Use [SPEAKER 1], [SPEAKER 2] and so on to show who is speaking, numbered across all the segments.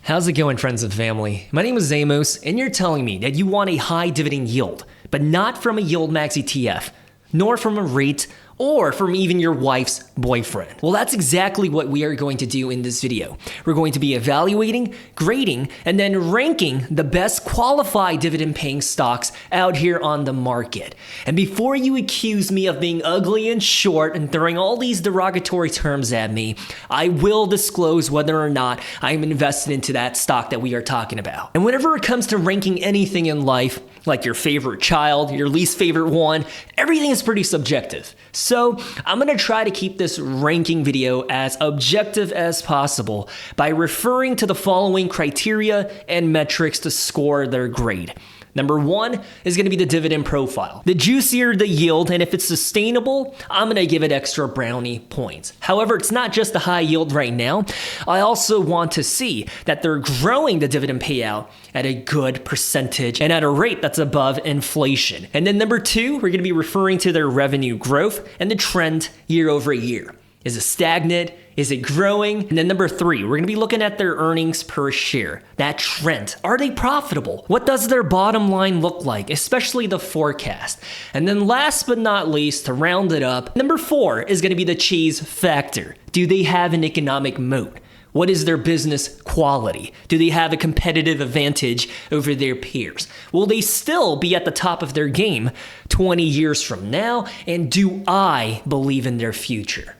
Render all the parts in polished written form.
[SPEAKER 1] How's it going, friends and family? My name is Amos, and you're telling me that you want a high dividend yield, but not from a yield max ETF, nor from a REIT, or from even your wife's boyfriend. Well, that's exactly what we are going to do in this video. We're going to be evaluating, grading, and then ranking the best qualified dividend-paying stocks out here on the market. And before you accuse me of being ugly and short and throwing all these derogatory terms at me, I will disclose whether or not I am invested into that stock that we are talking about. And whenever it comes to ranking anything in life, like your favorite child, your least favorite one, everything is pretty subjective. So I'm gonna try to keep this ranking video as objective as possible by referring to the following criteria and metrics to score their grade. Number one is going to be the dividend profile. The juicier the yield, and if it's sustainable, I'm going to give it extra brownie points. However, it's not just the high yield right now. I also want to see that they're growing the dividend payout at a good percentage and at a rate that's above inflation. And then number two, we're going to be referring to their revenue growth and the trend year over year. Is it stagnant? Is it growing? And then number three, we're gonna be looking at their earnings per share. That trend. Are they profitable? What does their bottom line look like, especially the forecast? And then last but not least, to round it up, number four is gonna be the cheese factor. Do they have an economic moat? What is their business quality? Do they have a competitive advantage over their peers? Will they still be at the top of their game 20 years from now? And do I believe in their future?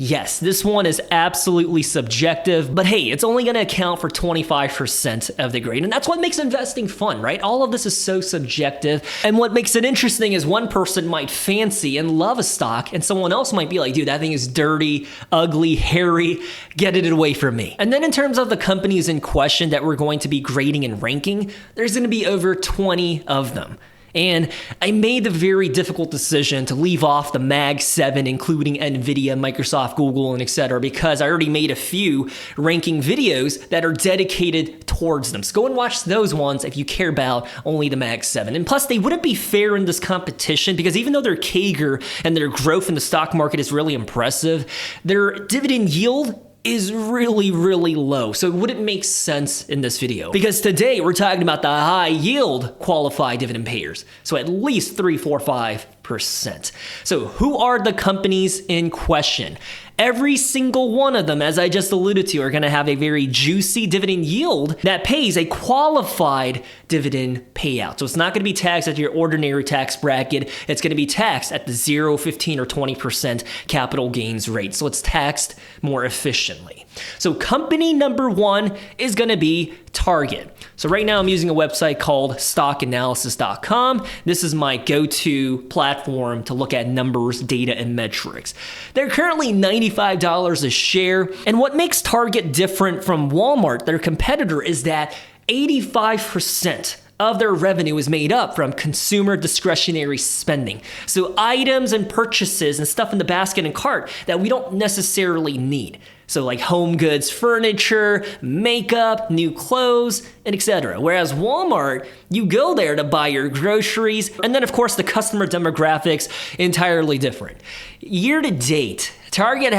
[SPEAKER 1] Yes, this one is absolutely subjective, but hey, it's only gonna account for 25% of the grade, and that's what makes investing fun, right? All of this is so subjective, and what makes it interesting is one person might fancy and love a stock, and someone else might be like, dude, that thing is dirty, ugly, hairy, get it away from me. And then in terms of the companies in question that we're going to be grading and ranking, there's gonna be over 20 of them. And I made the very difficult decision to leave off the Mag 7, including NVIDIA, Microsoft, Google, and etc., because I already made a few ranking videos that are dedicated towards them. So go and watch those ones if you care about only the Mag 7. And plus, they wouldn't be fair in this competition because even though their CAGR and their growth in the stock market is really impressive, their dividend yield is really, really low. So it wouldn't make sense in this video. Because today we're talking about the high yield qualified dividend payers. So at least 3, 4, 5%. So who are the companies in question? Every single one of them, as I just alluded to, are gonna have a very juicy dividend yield that pays a qualified dividend payout. So it's not gonna be taxed at your ordinary tax bracket. It's gonna be taxed at the 0, 15, or 20% capital gains rate. So it's taxed more efficiently. So company number one is gonna be Target. So right now I'm using a website called stockanalysis.com. This is my go-to platform to look at numbers, data, and metrics. They're currently $95 a share. And what makes Target different from Walmart, their competitor, is that 85% of their revenue is made up from consumer discretionary spending. So items and purchases and stuff in the basket and cart that we don't necessarily need. So like home goods, furniture, makeup, new clothes, and etc. Whereas Walmart, you go there to buy your groceries, and then of course the customer demographics entirely different. Year to date, Target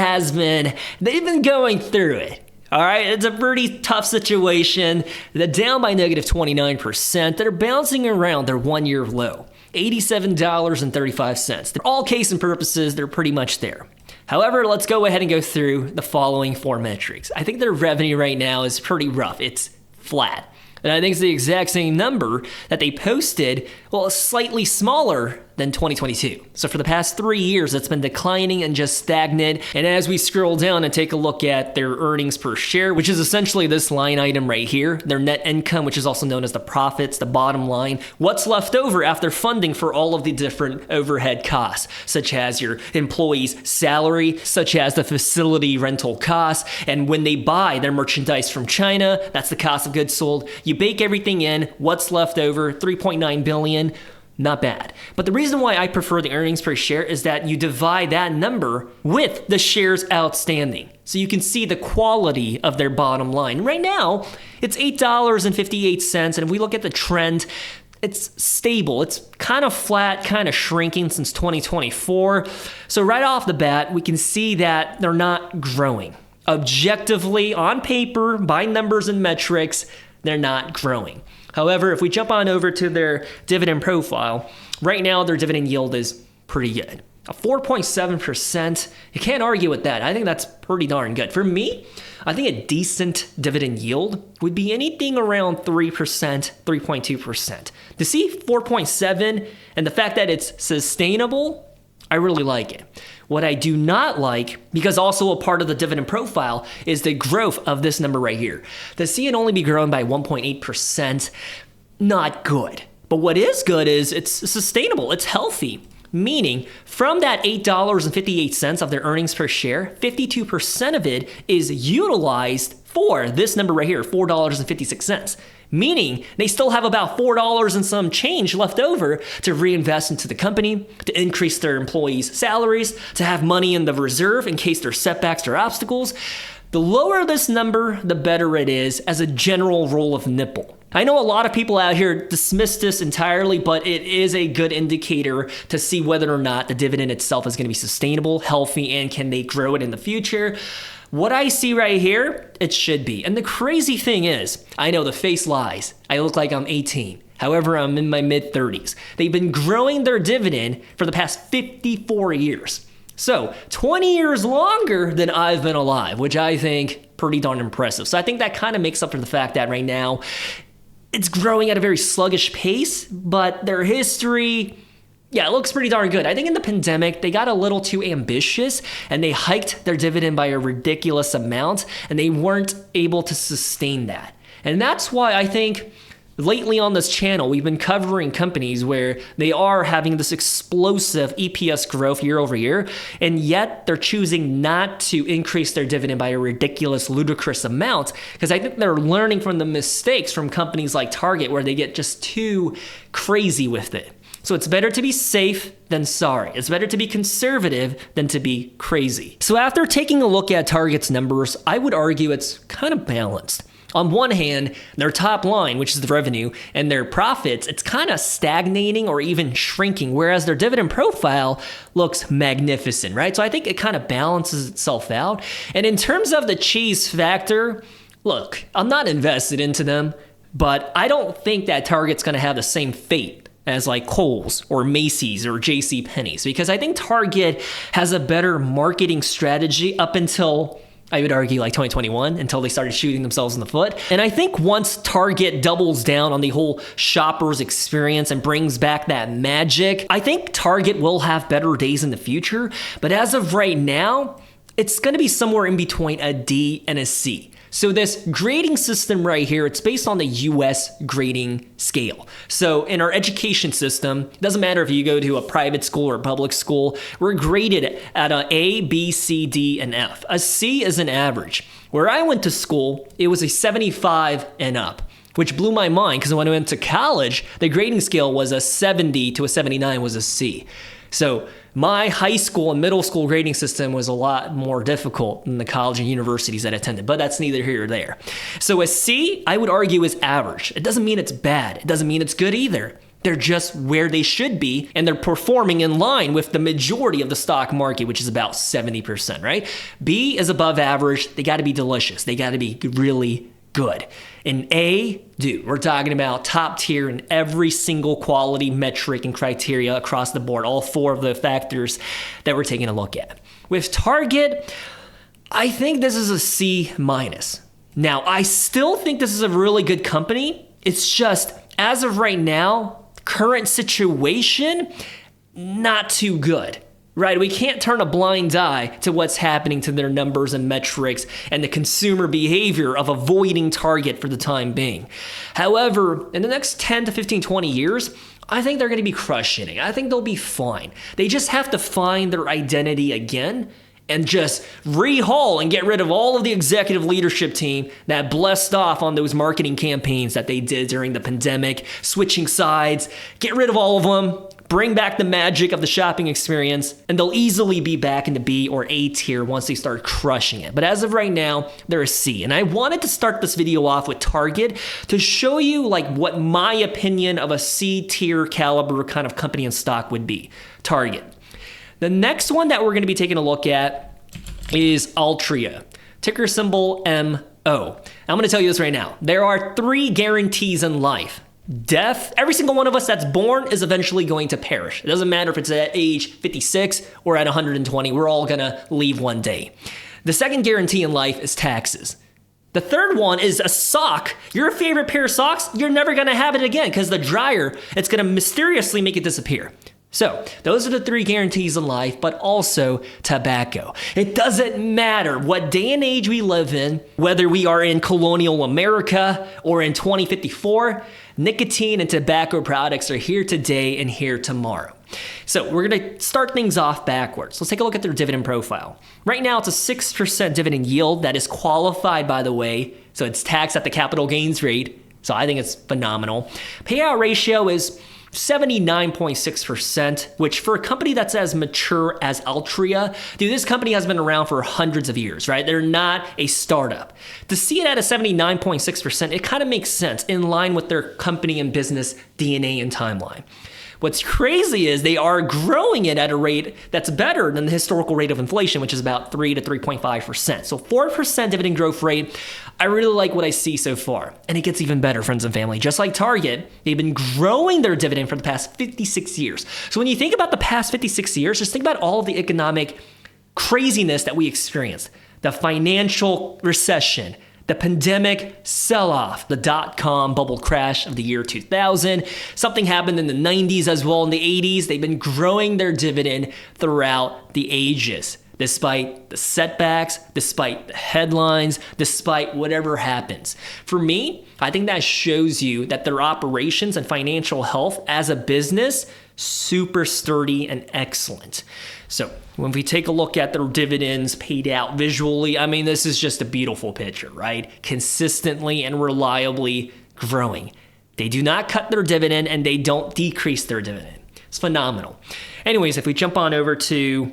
[SPEAKER 1] they've been going through it. All right, it's a pretty tough situation. They're down by negative 29%. They're bouncing around their one-year low, $87.35. For all case and purposes, they're pretty much there. However, let's go ahead and go through the following four metrics. I think their revenue right now is pretty rough. It's flat. And I think it's the exact same number that they posted, well, slightly smaller than 2022. So for the past 3 years, it's been declining and just stagnant. And as we scroll down and take a look at their earnings per share, which is essentially this line item right here, their net income, which is also known as the profits, the bottom line, what's left over after funding for all of the different overhead costs, such as your employee's salary, such as the facility rental costs, and when they buy their merchandise from China, that's the cost of goods sold. You bake everything in, what's left over, $3.9 billion. Not bad. But the reason why I prefer the earnings per share is that you divide that number with the shares outstanding. So you can see the quality of their bottom line. Right now, it's $8.58. And if we look at the trend, it's stable. It's kind of flat, kind of shrinking since 2024. So right off the bat, we can see that they're not growing. Objectively, on paper, by numbers and metrics, they're not growing. However, if we jump on over to their dividend profile, right now their dividend yield is pretty good. A 4.7%, you can't argue with that. I think that's pretty darn good. For me, I think a decent dividend yield would be anything around 3%, 3.2%. To see 4.7 and the fact that it's sustainable, I really like it. What I do not like, because also a part of the dividend profile, is the growth of this number right here. To see it only be growing by 1.8%, not good. But what is good is it's sustainable, it's healthy. Meaning, from that $8.58 of their earnings per share, 52% of it is utilized for this number right here, $4.56. Meaning, they still have about $4 and some change left over to reinvest into the company, to increase their employees' salaries, to have money in the reserve in case there's setbacks or obstacles. The lower this number, the better it is as a general rule of nipple. I know a lot of people out here dismiss this entirely, but it is a good indicator to see whether or not the dividend itself is going to be sustainable, healthy, and can they grow it in the future. What I see right here, it should be. And the crazy thing is, I know the face lies. I look like I'm 18. However, I'm in my mid-30s. They've been growing their dividend for the past 54 years. So 20 years longer than I've been alive, which I think pretty darn impressive. So I think that kind of makes up for the fact that right now it's growing at a very sluggish pace, but their history, yeah, it looks pretty darn good. I think in the pandemic, they got a little too ambitious and they hiked their dividend by a ridiculous amount and they weren't able to sustain that. And that's why I think lately on this channel, we've been covering companies where they are having this explosive EPS growth year over year, and yet they're choosing not to increase their dividend by a ridiculous, ludicrous amount, because I think they're learning from the mistakes from companies like Target where they get just too crazy with it. So it's better to be safe than sorry. It's better to be conservative than to be crazy. So after taking a look at Target's numbers, I would argue it's kind of balanced. On one hand, their top line, which is the revenue, and their profits, it's kind of stagnating or even shrinking, whereas their dividend profile looks magnificent, right? So I think it kind of balances itself out. And in terms of the cheese factor, look, I'm not invested into them, but I don't think that Target's going to have the same fate as like Kohl's or Macy's or JCPenney's, because I think Target has a better marketing strategy up until, I would argue, like 2021, until they started shooting themselves in the foot. And I think once Target doubles down on the whole shopper's experience and brings back that magic, I think Target will have better days in the future. But as of right now, it's going to be somewhere in between a D and a C. So this grading system right here, it's based on the US grading scale. So in our education system, it doesn't matter if you go to a private school or a public school, we're graded at an A, B, C, D, and F. A C is an average. Where I went to school, it was a 75 and up, which blew my mind because when I went to college, the grading scale was a 70 to a 79 was a C. So my high school and middle school grading system was a lot more difficult than the college and universities that I attended, but that's neither here or there. So a C, I would argue, is average. It doesn't mean it's bad. It doesn't mean it's good either. They're just where they should be, and they're performing in line with the majority of the stock market, which is about 70%, right? B is above average. They got to be delicious. They got to be really good. In A, dude, we're talking about top tier in every single quality metric and criteria across the board, all four of the factors that we're taking a look at. With Target, I think this is a C minus. Now, I still think this is a really good company. It's just, as of right now, current situation, not too good. Right, we can't turn a blind eye to what's happening to their numbers and metrics and the consumer behavior of avoiding Target for the time being. However, in the next 10 to 15, 20 years, I think they're going to be crushing it. I think they'll be fine. They just have to find their identity again and just rehaul and get rid of all of the executive leadership team that blessed off on those marketing campaigns that they did during the pandemic, switching sides, get rid of all of them, bring back the magic of the shopping experience, and they'll easily be back in the B or A tier once they start crushing it. But as of right now, they're a C. And I wanted to start this video off with Target to show you like what my opinion of a C tier caliber kind of company and stock would be. Target. The next one that we're going to be taking a look at is Altria. ticker symbol MO. I'm going to tell you this right now. There are 3 guarantees in life. Death, every single one of us that's born is eventually going to perish. It doesn't matter if it's at age 56 or at 120, we're all gonna leave one day. The second guarantee in life is taxes. The third one is a sock. Your favorite pair of socks, you're never gonna have it again because the dryer, it's gonna mysteriously make it disappear. So those are the 3 guarantees in life, but also tobacco. It doesn't matter what day and age we live in, whether we are in colonial America or in 2054, nicotine and tobacco products are here today and here tomorrow. So we're gonna start things off backwards. Let's take a look at their dividend profile. Right now it's a 6% dividend yield that is qualified, by the way, so it's taxed at the capital gains rate. So I think it's phenomenal. Payout ratio is 79.6%, which for a company that's as mature as Altria, dude, this company has been around for hundreds of years, right? They're not a startup. To see it at a 79.6%, it kind of makes sense in line with their company and business DNA and timeline. What's crazy is they are growing it at a rate that's better than the historical rate of inflation, which is about 3 to 3.5%. So 4% dividend growth rate. I really like what I see so far. And it gets even better, friends and family. Just like Target, they've been growing their dividend for the past 56 years. So when you think about the past 56 years, just think about all of the economic craziness that we experienced. The financial recession, the pandemic sell-off, the dot-com bubble crash of the year 2000. Something happened in the 90s as well, in the 80s. They've been growing their dividend throughout the ages, despite the setbacks, despite the headlines, despite whatever happens. For me, I think that shows you that their operations and financial health as a business, super sturdy and excellent. So when we take a look at their dividends paid out visually, I mean, this is just a beautiful picture, right? Consistently and reliably growing. They do not cut their dividend and they don't decrease their dividend. It's phenomenal. Anyways, if we jump on over to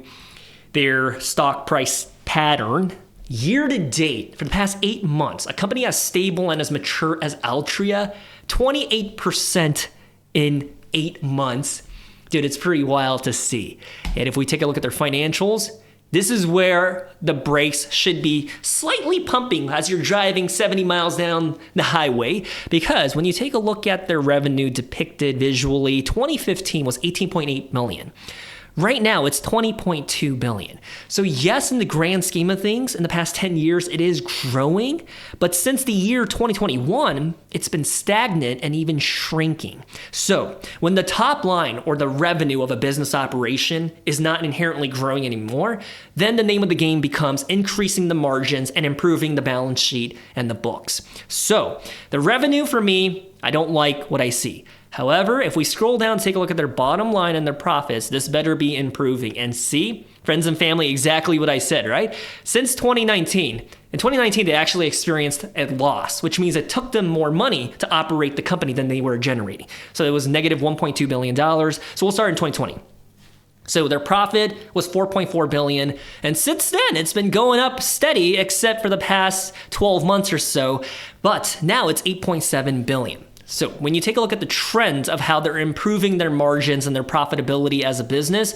[SPEAKER 1] their stock price pattern, year to date, for the past 8 months, a company as stable and as mature as Altria, 28% in 8 months. Dude, it's pretty wild to see. And if we take a look at their financials, this is where the brakes should be slightly pumping as you're driving 70 miles down the highway, because when you take a look at their revenue depicted visually, 2015 was 18.8 million. Right now, it's 20.2 billion. So yes, in the grand scheme of things, in the past 10 years, it is growing. But since the year 2021, it's been stagnant and even shrinking. So when the top line or the revenue of a business operation is not inherently growing anymore, then the name of the game becomes increasing the margins and improving the balance sheet and the books. So the revenue for me, I don't like what I see. However, if we scroll down and take a look at their bottom line and their profits, this better be improving. And see, friends and family, exactly what I said, right? Since 2019, in 2019, they actually experienced a loss, which means it took them more money to operate the company than they were generating. So it was negative $1.2 billion. So we'll start in 2020. So their profit was $4.4 billion. And since then, it's been going up steady, except for the past 12 months or so. But now it's $8.7 billion. So when you take a look at the trends of how they're improving their margins and their profitability as a business,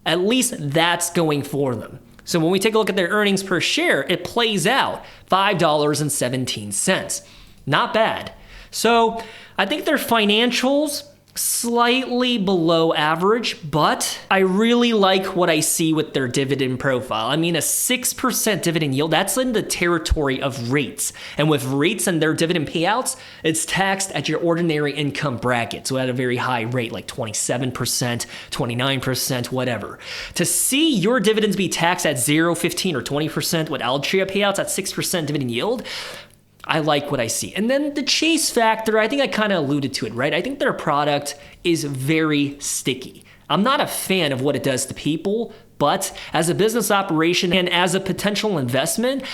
[SPEAKER 1] at least that's going for them. So when we take a look at their earnings per share, it plays out $5.17. Not bad. So I think their financials slightly below average, but I really like what I see with their dividend profile. I mean, a 6% dividend yield, that's in the territory of rates. And with rates and their dividend payouts, it's taxed at your ordinary income bracket. So at a very high rate, like 27%, 29%, whatever. To see your dividends be taxed at 0, 15, or 20% with Altria payouts at 6% dividend yield, I like what I see. And then the chase factor, I think I kind of alluded to it, right? I think their product is very sticky. I'm not a fan of what it does to people, but as a business operation and as a potential investment,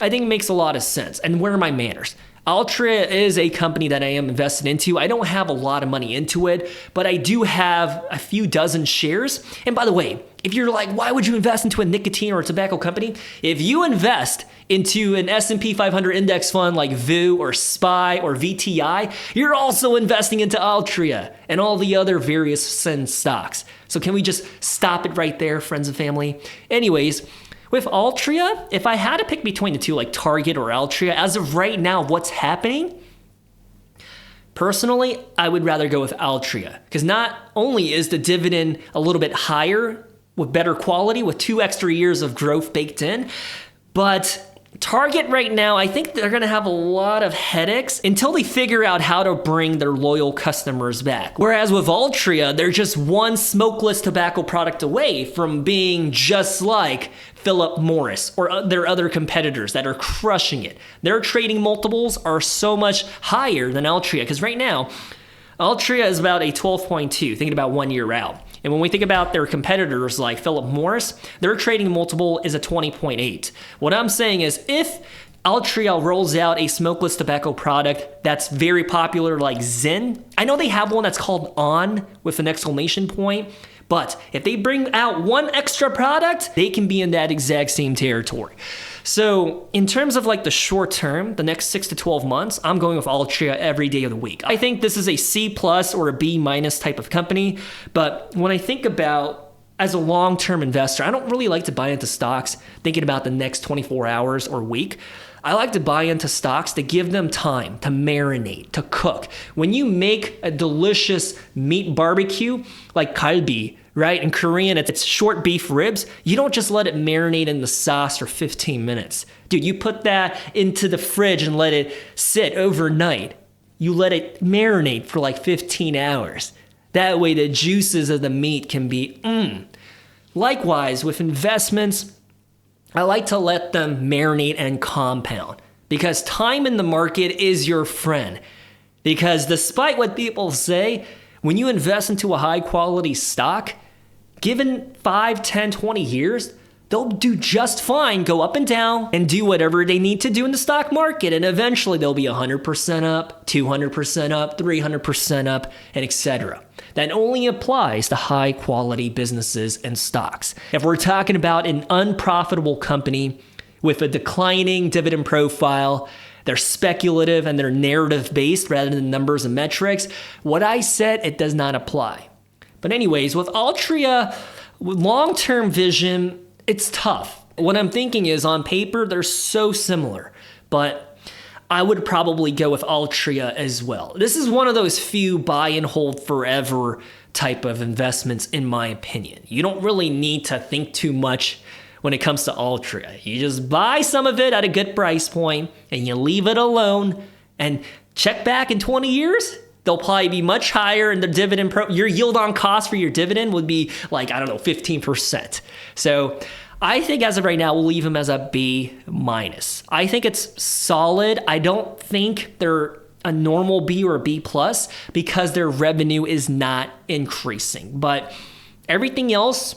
[SPEAKER 1] I think it makes a lot of sense. And where are my manners? Altria is a company that I am invested into. I don't have a lot of money into it, but I do have a few dozen shares. And by the way, if you're like, why would you invest into a nicotine or a tobacco company? If you invest into an S&P 500 index fund like VU or SPY or VTI, you're also investing into Altria and all the other various stocks. So can we just stop it right there, friends and family? Anyways, With Altria, if I had to pick between the two, like Target or Altria, as of right now, what's happening? Personally, I would rather go with Altria because not only is the dividend a little bit higher with better quality, with 2 extra years of growth baked in, but Target right now, I think they're going to have a lot of headaches until they figure out how to bring their loyal customers back. Whereas with Altria, they're just one smokeless tobacco product away from being just like Philip Morris or their other competitors that are crushing it. Their trading multiples are so much higher than Altria because right now, Altria is about a 12.2, thinking about 1 year out. And when we think about their competitors like Philip Morris, their trading multiple is a 20.8. What I'm saying is if Altria rolls out a smokeless tobacco product that's very popular like Zyn, I know they have one that's called On with an exclamation point, but if they bring out one extra product, they can be in that exact same territory. So in terms of like the short term, the next 6 to 12 months, I'm going with Altria every day of the week. I think this is a C+ or a B- type of company. But when I think about as a long-term investor, I don't really like to buy into stocks thinking about the next 24 hours or week. I like to buy into stocks to give them time to marinate, to cook. When you make a delicious meat barbecue like kalbi, right? In Korean, it's short beef ribs. You don't just let it marinate in the sauce for 15 minutes. Dude, you put that into the fridge and let it sit overnight. You let it marinate for like 15 hours. That way the juices of the meat can be Likewise, with investments, I like to let them marinate and compound because time in the market is your friend. Because despite what people say, when you invest into a high quality stock, given 5, 10, 20 years, they'll do just fine, go up and down, and do whatever they need to do in the stock market. And eventually they'll be 100% up, 200% up, 300% up, and etc. That only applies to high quality businesses and stocks. If we're talking about an unprofitable company with a declining dividend profile, they're speculative and they're narrative based rather than numbers and metrics, what I said, it does not apply. But anyways, with Altria, with long-term vision, it's tough. What I'm thinking is on paper, they're so similar, but I would probably go with Altria as well. This is one of those few buy and hold forever type of investments, in my opinion. You don't really need to think too much when it comes to Altria. You just buy some of it at a good price point and you leave it alone and check back in 20 years. They'll probably be much higher in the dividend. Your yield on cost for your dividend would be like, 15%. So I think as of right now, we'll leave them as a B-. I think it's solid. I don't think they're a normal B or a B+ because their revenue is not increasing. But everything else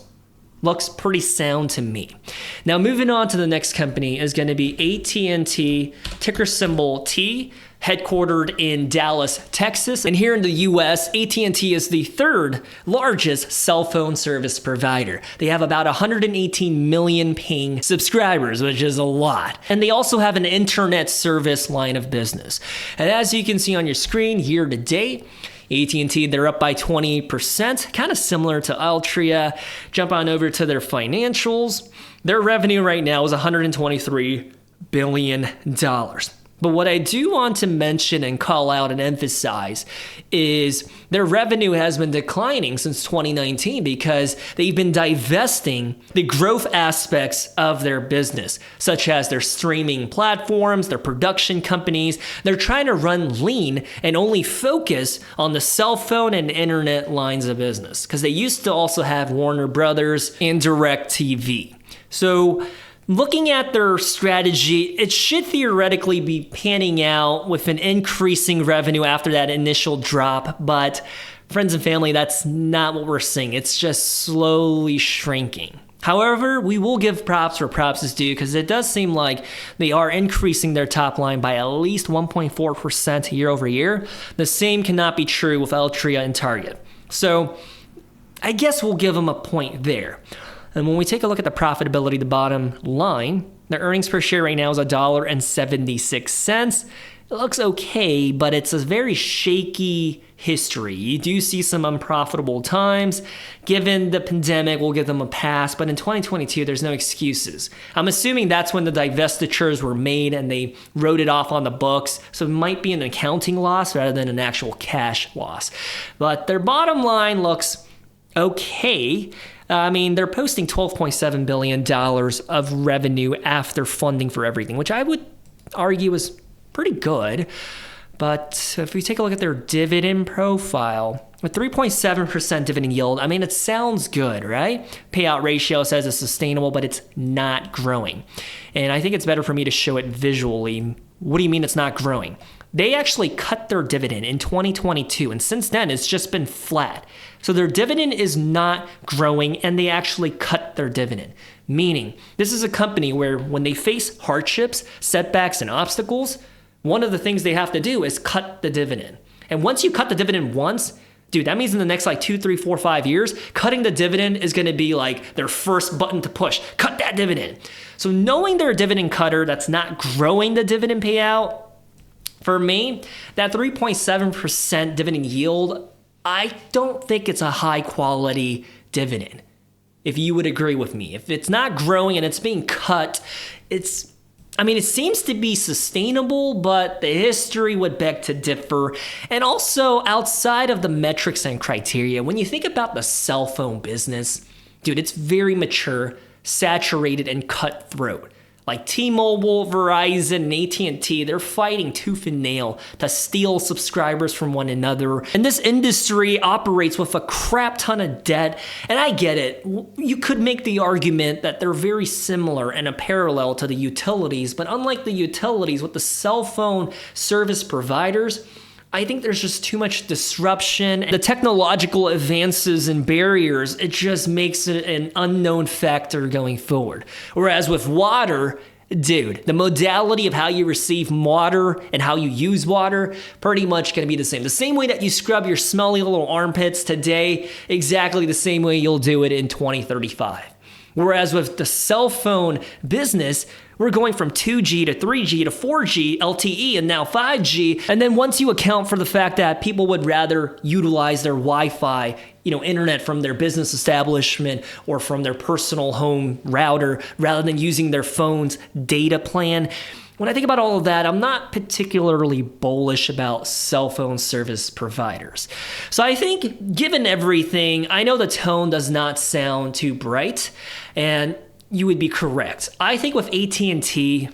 [SPEAKER 1] looks pretty sound to me. Now, moving on to the next company is going to be AT&T, ticker symbol T, headquartered in Dallas, Texas. And here in the US, AT&T is the third largest cell phone service provider. They have about 118 million paying subscribers, which is a lot. And they also have an internet service line of business. And as you can see on your screen, year to date, AT&T, they're up by 20%, kind of similar to Altria. Jump on over to their financials. Their revenue right now is $123 billion. But what I do want to mention and call out and emphasize is their revenue has been declining since 2019 because they've been divesting the growth aspects of their business, such as their streaming platforms, their production companies. They're trying to run lean and only focus on the cell phone and internet lines of business because they used to also have Warner Brothers and DirecTV. So looking at their strategy, it should theoretically be panning out with an increasing revenue after that initial drop, but friends and family, that's not what we're seeing. It's just slowly shrinking. However, we will give props where props is due because it does seem like they are increasing their top line by at least 1.4% year over year. The same cannot be true with Altria and Target. So I guess we'll give them a point there. And when we take a look at the profitability, the bottom line, the earnings per share right now is $1.76. it looks okay, but it's a very shaky history. You do see some unprofitable times. Given the pandemic, we'll give them a pass, but in 2022, there's no excuses. I'm assuming that's when the divestitures were made and they wrote it off on the books, so it might be an accounting loss rather than an actual cash loss. But their bottom line looks okay. I mean, they're posting $12.7 billion of revenue after funding for everything, which I would argue is pretty good. But if we take a look at their dividend profile, with 3.7% dividend yield, I mean, it sounds good, right? Payout ratio says it's sustainable, but it's not growing. And I think it's better for me to show it visually. What do you mean it's not growing? They actually cut their dividend in 2022, and since then, it's just been flat. So their dividend is not growing, and they actually cut their dividend. Meaning, this is a company where when they face hardships, setbacks, and obstacles, one of the things they have to do is cut the dividend. And once you cut the dividend once, dude, that means in the next 2, 3, 4, 5 years, cutting the dividend is going to be like their first button to push. Cut that dividend. So knowing they're a dividend cutter that's not growing the dividend payout, for me, that 3.7% dividend yield, I don't think it's a high quality dividend. If you would agree with me. If it's not growing and it's being cut, it seems to be sustainable, but the history would beg to differ. And also, outside of the metrics and criteria, when you think about the cell phone business, dude, it's very mature, saturated, and cutthroat. Like T-Mobile, Verizon, and AT&T, they're fighting tooth and nail to steal subscribers from one another. And this industry operates with a crap ton of debt. And I get it. You could make the argument that they're very similar and a parallel to the utilities. But unlike the utilities, with the cell phone service providers, I think there's just too much disruption. The technological advances and barriers, it just makes it an unknown factor going forward. Whereas with water, dude, the modality of how you receive water and how you use water, pretty much gonna be the same. The same way that you scrub your smelly little armpits today, exactly the same way you'll do it in 2035. Whereas with the cell phone business, we're going from 2G to 3G to 4G, LTE, and now 5G. And then once you account for the fact that people would rather utilize their Wi-Fi, internet from their business establishment or from their personal home router rather than using their phone's data plan. When I think about all of that, I'm not particularly bullish about cell phone service providers. So I think given everything, I know the tone does not sound too bright, and you would be correct. I think with AT&T,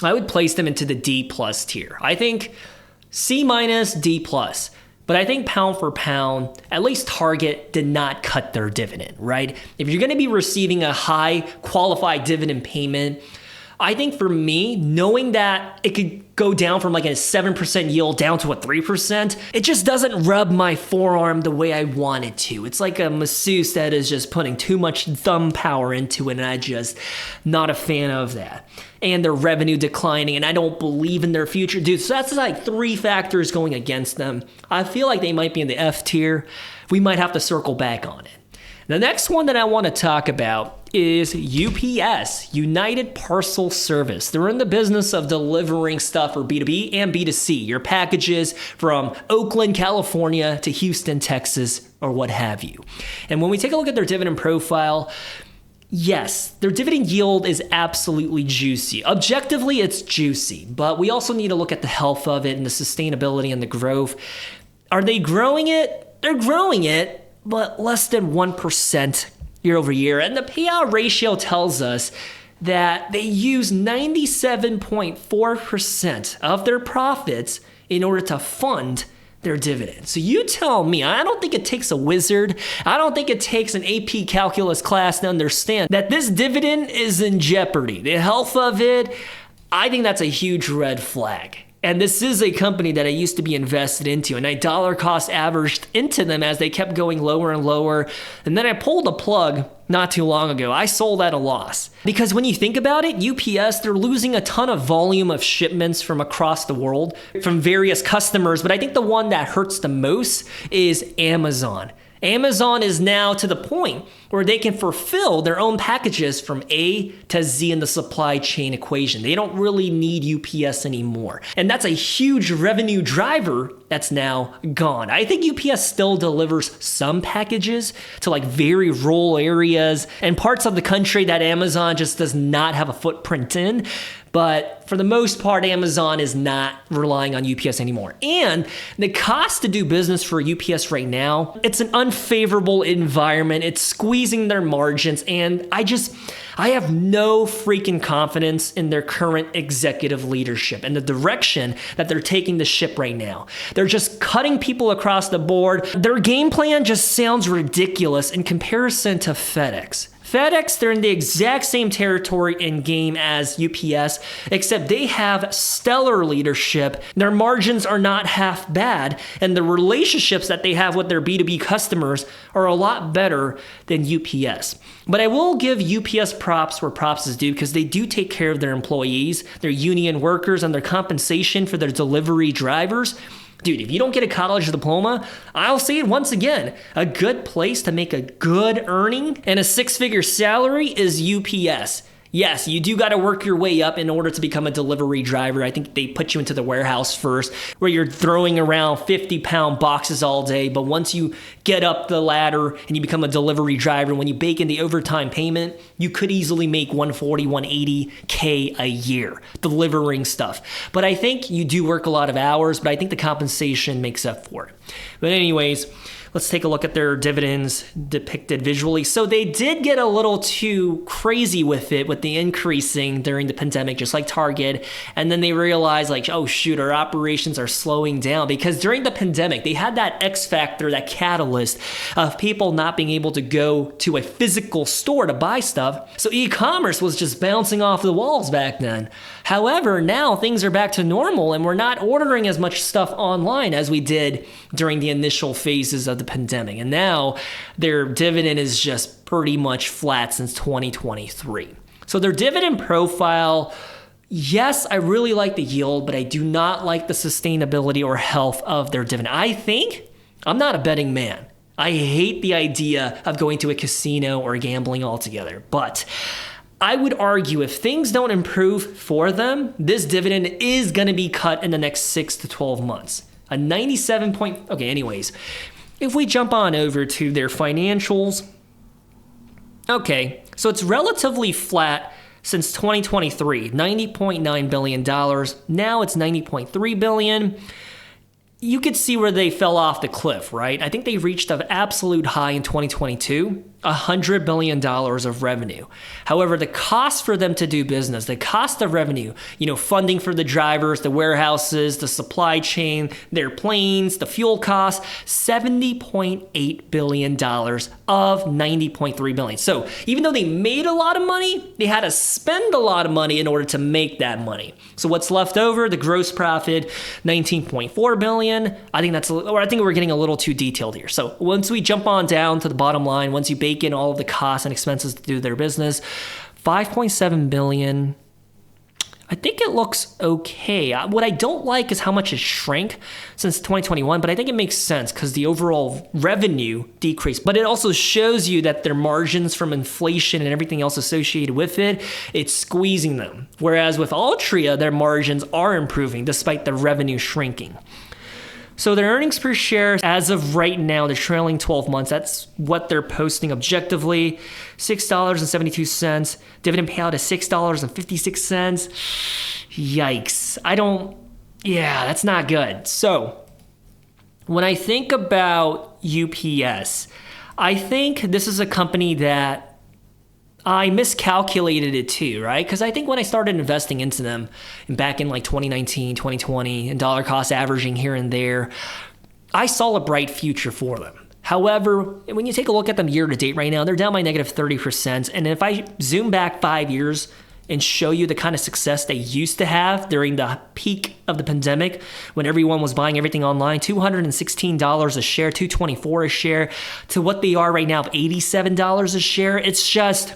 [SPEAKER 1] I would place them into the D+ tier. I think C-, D+. But I think pound for pound, at least Target did not cut their dividend, right? If you're going to be receiving a high qualified dividend payment, I think for me, knowing that it could go down from like a 7% yield down to a 3%, it just doesn't rub my forearm the way I want it to. It's like a masseuse that is just putting too much thumb power into it, and I just not a fan of that. And their revenue declining, and I don't believe in their future. Dude, so that's like 3 factors going against them. I feel like they might be in the F tier. We might have to circle back on it. The next one that I want to talk about is UPS, United Parcel Service. They're in the business of delivering stuff for B2B and B2C, your packages from Oakland, California to Houston, Texas, or what have you. And when we take a look at their dividend profile, yes, their dividend yield is absolutely juicy. Objectively, it's juicy, but we also need to look at the health of it and the sustainability and the growth. Are they growing it? They're growing it, but less than 1% year over year. And the payout ratio tells us that they use 97.4% of their profits in order to fund their dividend. So you tell me, I don't think it takes a wizard. I don't think it takes an AP calculus class to understand that this dividend is in jeopardy. The health of it, I think that's a huge red flag. And this is a company that I used to be invested into, and I dollar cost averaged into them as they kept going lower and lower. And then I pulled a plug not too long ago. I sold at a loss. Because when you think about it, UPS, they're losing a ton of volume of shipments from across the world from various customers. But I think the one that hurts the most is Amazon. Amazon is now to the point where they can fulfill their own packages from A to Z in the supply chain equation. They don't really need UPS anymore. And that's a huge revenue driver that's now gone. I think UPS still delivers some packages to like very rural areas and parts of the country that Amazon just does not have a footprint in. But for the most part, Amazon is not relying on UPS anymore. And the cost to do business for UPS right now, it's an unfavorable environment. It's squeezing their margins. And I have no freaking confidence in their current executive leadership and the direction that they're taking the ship right now. They're just cutting people across the board. Their game plan just sounds ridiculous in comparison to FedEx. FedEx, they're in the exact same territory in game as UPS, except they have stellar leadership. Their margins are not half bad, and the relationships that they have with their B2B customers are a lot better than UPS. But I will give UPS props where props is due because they do take care of their employees, their union workers, and their compensation for their delivery drivers. Dude, if you don't get a college diploma, I'll say it once again, a good place to make a good earning and a six-figure salary is UPS. Yes, you do got to work your way up in order to become a delivery driver. I think they put you into the warehouse first where you're throwing around 50-pound boxes all day. But once you get up the ladder and you become a delivery driver, when you bake in the overtime payment, you could easily make 140, 180K a year delivering stuff. But I think you do work a lot of hours, but I think the compensation makes up for it. But anyways, let's take a look at their dividends depicted visually. So they did get a little too crazy with it, with the increasing during the pandemic, just like Target. And then they realized like, oh shoot, our operations are slowing down because during the pandemic, they had that X factor, that catalyst of people not being able to go to a physical store to buy stuff. So e-commerce was just bouncing off the walls back then. However, now things are back to normal and we're not ordering as much stuff online as we did during the initial phases of the pandemic. And now their dividend is just pretty much flat since 2023. So their dividend profile, yes, I really like the yield, but I do not like the sustainability or health of their dividend. I'm not a betting man. I hate the idea of going to a casino or gambling altogether, but I would argue if things don't improve for them, this dividend is going to be cut in the next 6 to 12 months. A 97 point, okay, anyways, if we jump on over to their financials, okay, so it's relatively flat since 2023, $90.9 billion. Now it's $90.3 billion. You could see where they fell off the cliff, right? I think they reached an absolute high in 2022, $100 billion of revenue. However, the cost for them to do business, the cost of revenue, funding for the drivers, the warehouses, the supply chain, their planes, the fuel costs, $70.8 billion of $90.3 billion. So even though they made a lot of money, they had to spend a lot of money in order to make that money. So what's left over, the gross profit, $19.4 billion. I think we're getting a little too detailed here. So once we jump on down to the bottom line, once you bake in all of the costs and expenses to do their business, $5.7 billion. I think it looks okay. What I don't like is how much it shrank since 2021, but I think it makes sense because the overall revenue decreased. But it also shows you that their margins from inflation and everything else associated with it, it's squeezing them. Whereas with Altria, their margins are improving despite the revenue shrinking. So their earnings per share, as of right now, the trailing 12 months, that's what they're posting objectively, $6.72. Dividend payout is $6.56. Yikes. That's not good. So when I think about UPS, I think this is a company that I miscalculated it too, right? Because I think when I started investing into them back in like 2019, 2020, and dollar cost averaging here and there, I saw a bright future for them. However, when you take a look at them year to date right now, they're down by negative 30%. And if I zoom back 5 years and show you the kind of success they used to have during the peak of the pandemic, when everyone was buying everything online, $216 a share, $224 a share, to what they are right now of $87 a share, it's just,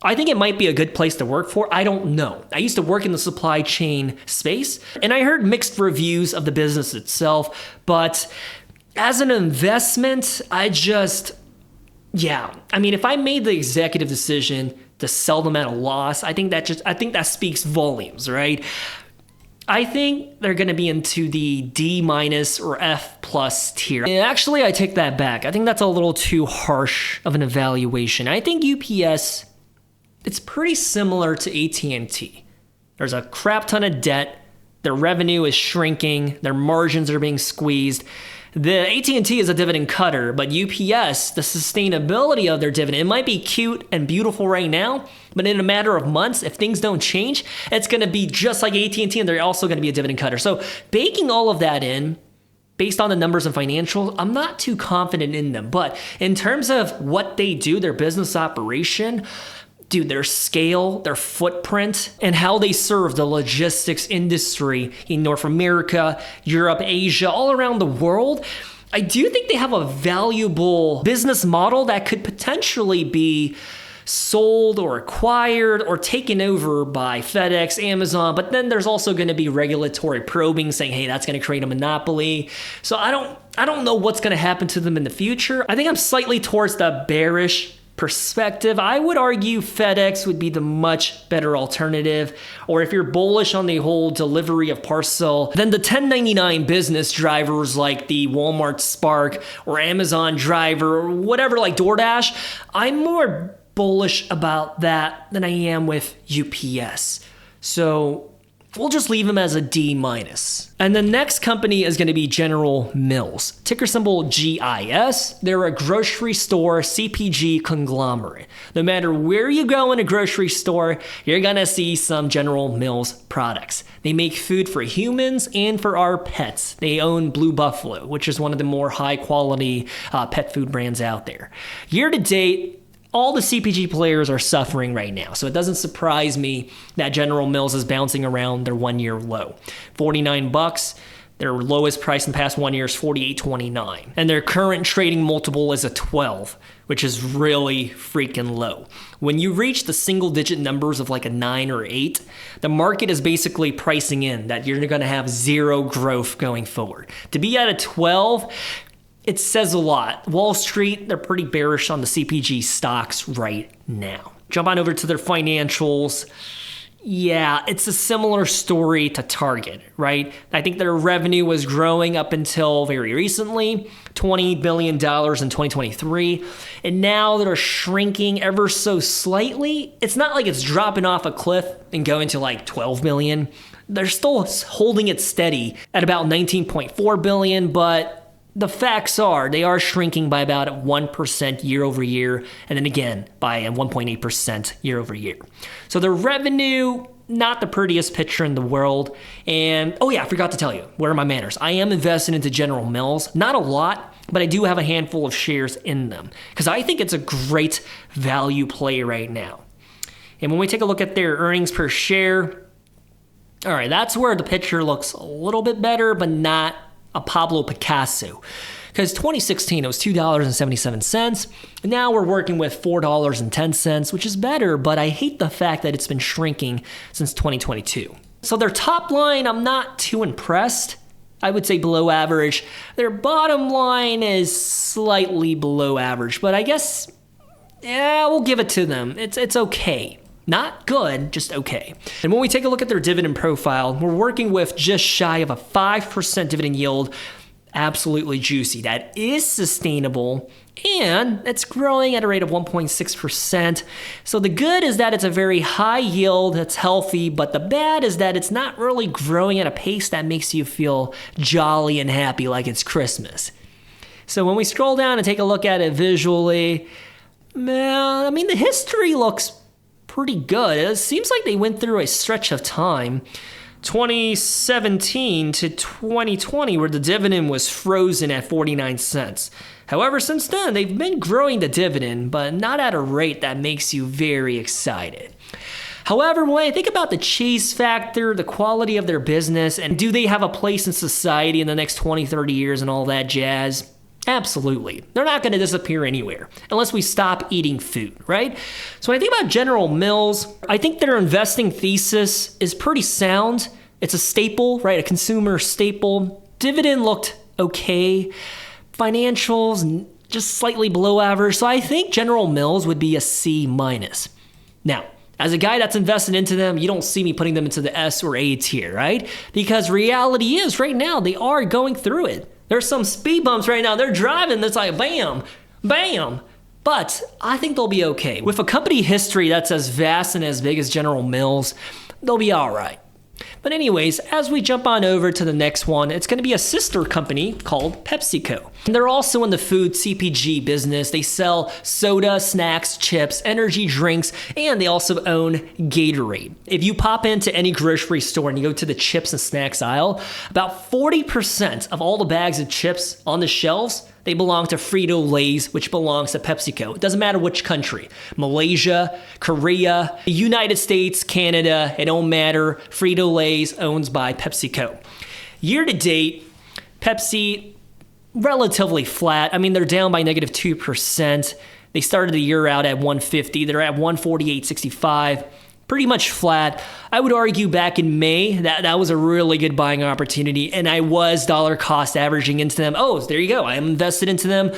[SPEAKER 1] I think it might be a good place to work for. I don't know. I used to work in the supply chain space, and I heard mixed reviews of the business itself, but as an investment, yeah. I mean, if I made the executive decision to sell them at a loss, I think that speaks volumes, right? I think they're going to be into the D- or F+ tier. And actually, I take that back. I think that's a little too harsh of an evaluation. I think UPS, it's pretty similar to AT&T. There's a crap ton of debt. Their revenue is shrinking. Their margins are being squeezed. The AT&T is a dividend cutter, but UPS, the sustainability of their dividend, it might be cute and beautiful right now, but in a matter of months, if things don't change, it's going to be just like AT&T, and they're also going to be a dividend cutter. So baking all of that in, based on the numbers and financials, I'm not too confident in them. But in terms of what they do, their business operation, dude, their scale, their footprint, and how they serve the logistics industry in North America, Europe, Asia, all around the world, I do think they have a valuable business model that could potentially be sold or acquired or taken over by FedEx, Amazon, but then there's also going to be regulatory probing saying, hey, that's going to create a monopoly. So I don't know what's going to happen to them in the future. I think I'm slightly towards the bearish perspective. I would argue FedEx would be the much better alternative. Or if you're bullish on the whole delivery of parcel, then the 1099 business drivers like the Walmart Spark or Amazon driver or whatever, like DoorDash, I'm more bullish about that than I am with UPS. So we'll just leave them as a D-. And the next company is going to be General Mills, ticker symbol GIS. They're a grocery store CPG conglomerate. No matter where you go in a grocery store, you're going to see some General Mills products. They make food for humans and for our pets. They own Blue Buffalo, which is one of the more high quality pet food brands out there. Year to date, all the CPG players are suffering right now, so it doesn't surprise me that General Mills is bouncing around their one-year low. $49. Their lowest price in the past 1 year is $48.29. And their current trading multiple is a 12, which is really freaking low. When you reach the single-digit numbers of like a 9 or 8, the market is basically pricing in that you're going to have zero growth going forward. To be at a 12, it says a lot. Wall Street, they're pretty bearish on the CPG stocks right now. Jump on over to their financials. Yeah, it's a similar story to Target, right? I think their revenue was growing up until very recently, $20 billion in 2023. And now they're shrinking ever so slightly. It's not like it's dropping off a cliff and going to like 12 billion. They're still holding it steady at about 19.4 billion, but the facts are they are shrinking by about 1% year over year, and then again by 1.8% year over year. So the revenue, not the prettiest picture in the world. And oh yeah, I forgot to tell you, where are my manners? I am invested into General Mills, not a lot, but I do have a handful of shares in them because I think it's a great value play right now. And when we take a look at their earnings per share, all right, that's where the picture looks a little bit better, but not a Pablo Picasso. Because 2016, it was $2.77. And now we're working with $4.10, which is better, but I hate the fact that it's been shrinking since 2022. So their top line, I'm not too impressed. I would say below average. Their bottom line is slightly below average, but I guess, yeah, we'll give it to them. It's okay. Not good, just okay. And when we take a look at their dividend profile, we're working with just shy of a 5% dividend yield. Absolutely juicy. That is sustainable, and it's growing at a rate of 1.6%. So the good is that it's a very high yield, it's healthy, but the bad is that it's not really growing at a pace that makes you feel jolly and happy like it's Christmas. So when we scroll down and take a look at it visually, man, I mean, the history looks pretty good. It seems like they went through a stretch of time, 2017 to 2020, where the dividend was frozen at 49 cents. However, since then, they've been growing the dividend, but not at a rate that makes you very excited. However, when I think about the cheese factor, the quality of their business, and do they have a place in society in the next 20, 30 years and all that jazz? Absolutely. They're not going to disappear anywhere unless we stop eating food, right? So when I think about General Mills, I think their investing thesis is pretty sound. It's a staple, right? A consumer staple. Dividend looked okay. Financials, just slightly below average. So I think General Mills would be a C-. Now, as a guy that's invested into them, you don't see me putting them into the S or A tier, right? Because reality is right now they are going through it. There's some speed bumps right now. They're driving. It's like bam, bam. But I think they'll be okay. With a company history that's as vast and as big as General Mills, they'll be all right. But anyways, as we jump on over to the next one, it's going to be a sister company called PepsiCo. And they're also in the food CPG business. They sell soda, snacks, chips, energy drinks, and they also own Gatorade. If you pop into any grocery store and you go to the chips and snacks aisle, about 40% of all the bags of chips on the shelves, they belong to Frito-Lay's, which belongs to PepsiCo. It doesn't matter which country. Malaysia, Korea, the United States, Canada, it don't matter. Frito-Lay's owns by PepsiCo. Year to date, Pepsi, relatively flat. I mean, they're down by negative 2%. They started the year out at 150. They're at 148.65. Pretty much flat. I would argue back in May that was a really good buying opportunity, and I was dollar cost averaging into them. Oh, there you go. I am invested into them.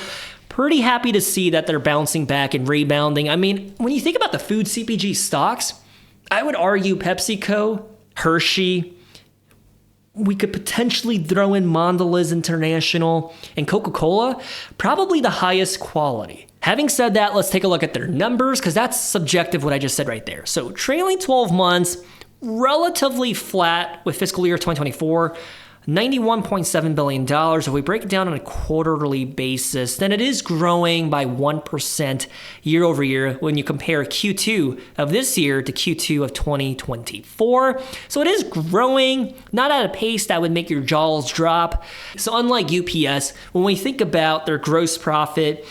[SPEAKER 1] Pretty happy to see that they're bouncing back and rebounding. I mean, when you think about the food CPG stocks, I would argue PepsiCo, Hershey, we could potentially throw in Mondelez International, and Coca-Cola, probably the highest quality. Having said that, let's take a look at their numbers, because that's subjective what I just said right there. So trailing 12 months, relatively flat with fiscal year 2024, $91.7 billion. If we break it down on a quarterly basis, then it is growing by 1% year over year when you compare Q2 of this year to Q2 of 2024. So it is growing, not at a pace that would make your jaws drop. So unlike UPS, when we think about their gross profit,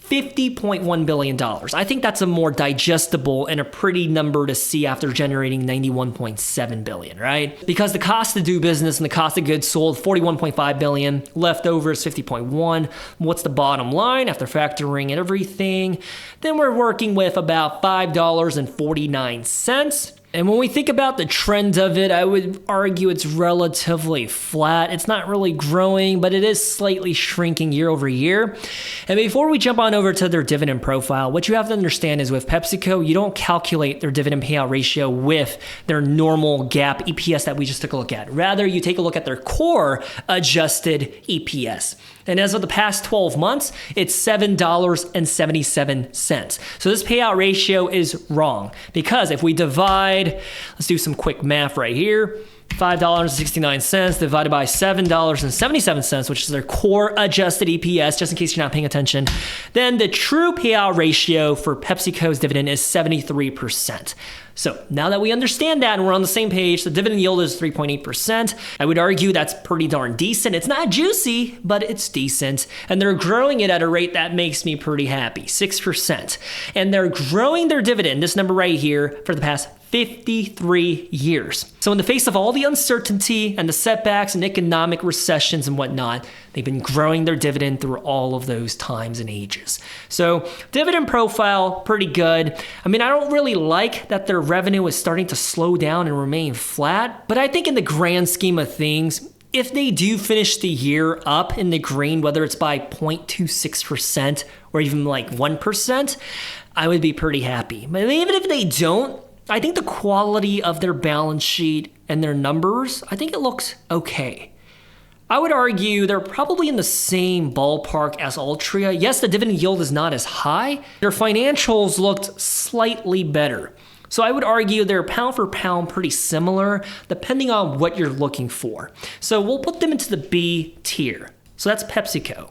[SPEAKER 1] $50.1 billion. I think that's a more digestible and a pretty number to see after generating $91.7 billion, right? Because the cost to do business and the cost of goods sold, $41.5 billion, leftovers $50.1. What's the bottom line after factoring in everything? Then we're working with about $5.49. And when we think about the trend of it, I would argue it's relatively flat. It's not really growing, but it is slightly shrinking year over year. And before we jump on over to their dividend profile, what you have to understand is with PepsiCo, you don't calculate their dividend payout ratio with their normal GAAP EPS that we just took a look at. Rather, you take a look at their core adjusted EPS. And as of the past 12 months, it's $7.77. So this payout ratio is wrong, because if we divide, let's do some quick math right here. $5.69 divided by $7.77, which is their core adjusted EPS, just in case you're not paying attention, then the true payout ratio for PepsiCo's dividend is 73%. So now that we understand that and we're on the same page, the dividend yield is 3.8%. I would argue that's pretty darn decent. It's not juicy, but it's decent. And they're growing it at a rate that makes me pretty happy, 6%. And they're growing their dividend, this number right here, for the past 53 years. So in the face of all the uncertainty and the setbacks and economic recessions and whatnot, they've been growing their dividend through all of those times and ages. So dividend profile, pretty good. I mean, I don't really like that their revenue is starting to slow down and remain flat, but I think in the grand scheme of things, if they do finish the year up in the green, whether it's by 0.26% or even like 1%, I would be pretty happy. But even if they don't, I think the quality of their balance sheet and their numbers, I think it looks okay. I would argue they're probably in the same ballpark as Altria. Yes, the dividend yield is not as high. Their financials looked slightly better. So I would argue they're pound for pound pretty similar, depending on what you're looking for. So we'll put them into the B tier. So that's PepsiCo.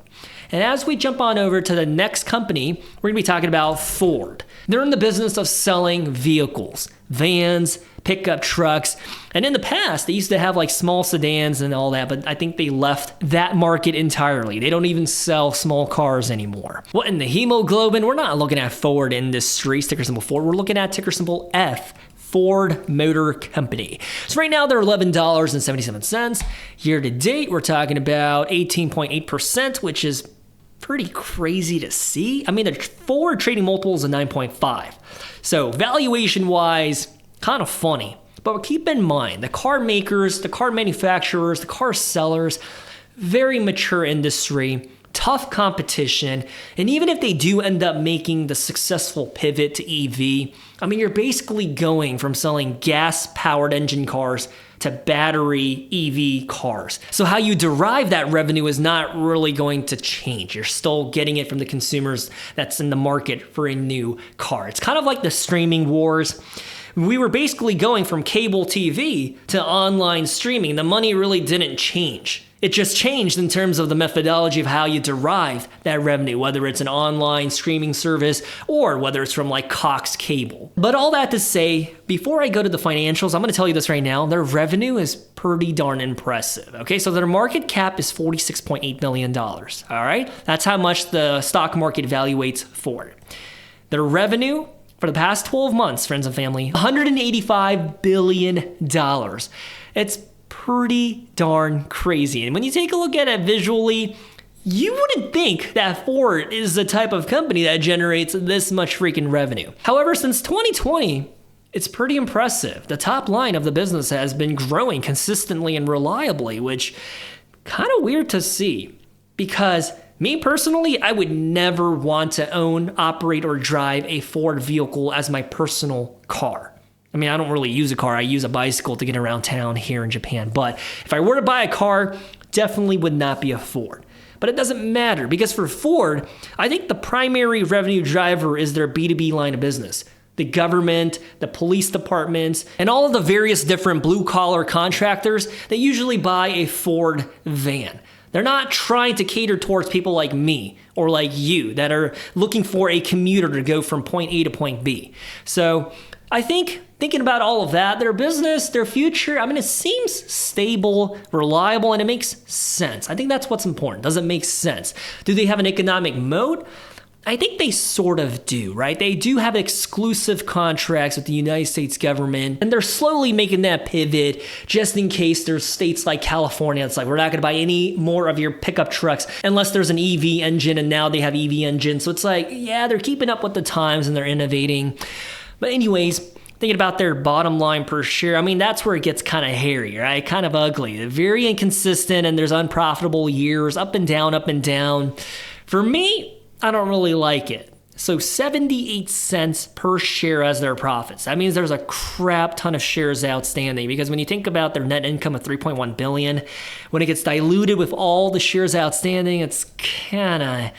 [SPEAKER 1] And as we jump on over to the next company, we're gonna be talking about Ford. They're in the business of selling vehicles, vans, pickup trucks. And in the past, they used to have like small sedans and all that, but I think they left that market entirely. They don't even sell small cars anymore. What in the hemoglobin? We're not looking at Ford Industries, ticker symbol Ford. We're looking at ticker symbol F, Ford Motor Company. So right now they're $11.77. Year to date, we're talking about 18.8%, which is pretty crazy to see. I mean, the forward trading multiple is a 9.5. So valuation-wise, kind of funny. But keep in mind, the car makers, the car manufacturers, the car sellers, very mature industry, tough competition, and even if they do end up making the successful pivot to EV, I mean, you're basically going from selling gas-powered engine cars to battery EV cars. So how you derive that revenue is not really going to change. You're still getting it from the consumers that's in the market for a new car. It's kind of like the streaming wars. We were basically going from cable TV to online streaming. The money really didn't change. It just changed in terms of the methodology of how you derive that revenue, whether it's an online streaming service or whether it's from like Cox Cable. But all that to say, before I go to the financials, I'm going to tell you this right now. Their revenue is pretty darn impressive. Okay, so their market cap is $46.8 million. All right, that's how much the stock market evaluates Ford. Their revenue for the past 12 months, friends and family, $185 billion. It's pretty darn crazy. And when you take a look at it visually, you wouldn't think that Ford is the type of company that generates this much freaking revenue. However, since 2020, it's pretty impressive. The top line of the business has been growing consistently and reliably, which kind of weird to see because me personally, I would never want to own, operate, or drive a Ford vehicle as my personal car. I mean, I don't really use a car. I use a bicycle to get around town here in Japan. But if I were to buy a car, definitely would not be a Ford. But it doesn't matter because for Ford, I think the primary revenue driver is their B2B line of business. The government, the police departments, and all of the various different blue-collar contractors that usually buy a Ford van. They're not trying to cater towards people like me or like you that are looking for a commuter to go from point A to point B. So I think thinking about all of that, their business, their future, I mean, it seems stable, reliable, and it makes sense. I think that's what's important. Does it make sense? Do they have an economic moat? I think they sort of do, right? They do have exclusive contracts with the United States government, and they're slowly making that pivot just in case there's states like California. It's like, we're not going to buy any more of your pickup trucks unless there's an EV engine, and now they have EV engines. So it's like, yeah, they're keeping up with the times and they're innovating. But anyways, thinking about their bottom line per share, I mean, that's where it gets kind of hairy, right? Kind of ugly. They're very inconsistent, and there's unprofitable years, up and down, up and down. For me, I don't really like it. So 78 cents per share as their profits. That means there's a crap ton of shares outstanding because when you think about their net income of $3.1 billion, when it gets diluted with all the shares outstanding, it's kind of